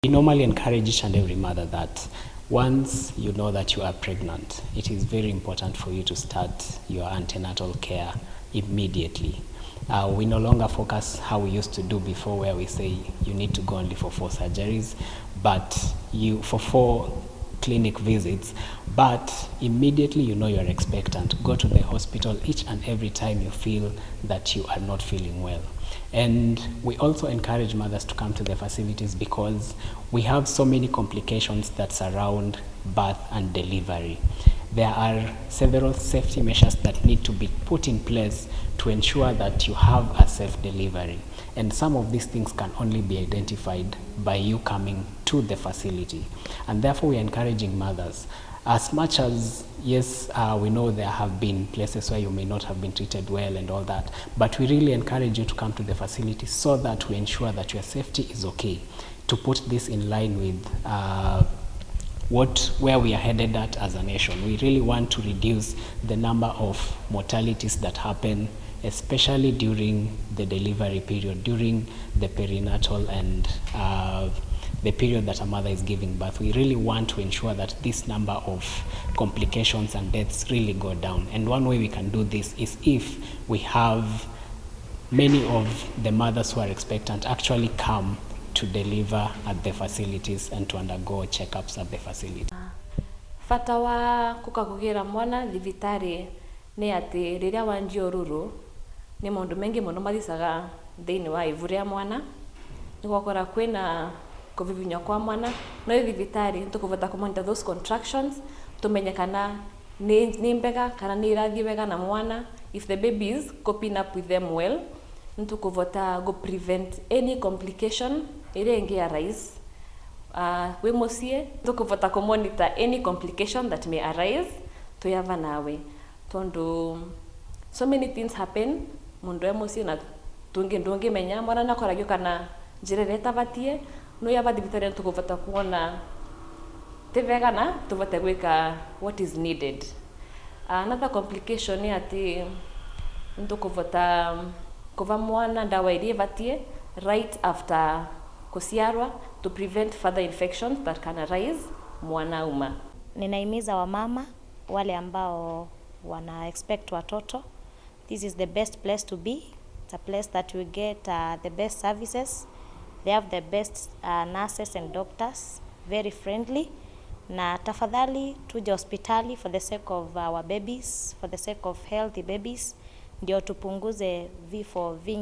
We normally encourage each and every mother that once you know that you are pregnant, it is very important for you to start your antenatal care immediately. We no longer focus how we used to do before, where we say you need to go only for 4 surgeries, but for 4 clinic visits, but immediately you know you're expectant, go to the hospital each and every time you feel that you are not feeling well. And we also encourage mothers to come to the facilities because we have so many complications that surround birth and delivery. There are several safety measures that need to be put in place to ensure that you have a safe delivery. And some of these things can only be identified by you coming to the facility. And therefore, we're encouraging mothers, as much as, yes, we know there have been places where you may not have been treated well and all that, but we really encourage you to come to the facility so that we ensure that your safety is okay. To put this in line with where we are headed at as a nation, we really want to reduce the number of mortalities that happen, especially during the delivery period, during the perinatal and the period that a mother is giving birth. We really want to ensure that this number of complications and deaths really go down. And one way we can do this is if we have many of the mothers who are expectant actually come to deliver at the facilities and to undergo checkups at the facility. Fata wa kukagugira mwana thibitari ni ati riria wanjio ruru ni maundu mengi muno mathicaga thiini wa ivu ria mwana nigwakora kwina kuvivinywa kwa mwana no thibitari tukuvota kumonitor those contractions tumenye kana ni mbega kana ni irathi wega na mwana. If the baby is coping up with them well, ntukuvota go prevent any complication iria ingi arise we mucie tukuvota ku monitor any complication that may arise tuyava nawe tondu so many things happen mundu e mucie na ndungi menya mwana nakoragio kana njira reta batie no yava thibitari tukuvota kuona tevega na tuvote gwika what is needed. Another complication ni ati ntukuvota kuva mwana ndawa iria batie right after kusiarwa to prevent further infections that can arise mwana uma. Ninaimiza wamama wale ambao wana expect watoto, this is the best place to be. It's a place that we get the best services. They have the best nurses and doctors, very friendly. Na tafadhali tuje hospitali for the sake of our babies, for the sake of healthy babies, ndio tupunguze vifo vingi.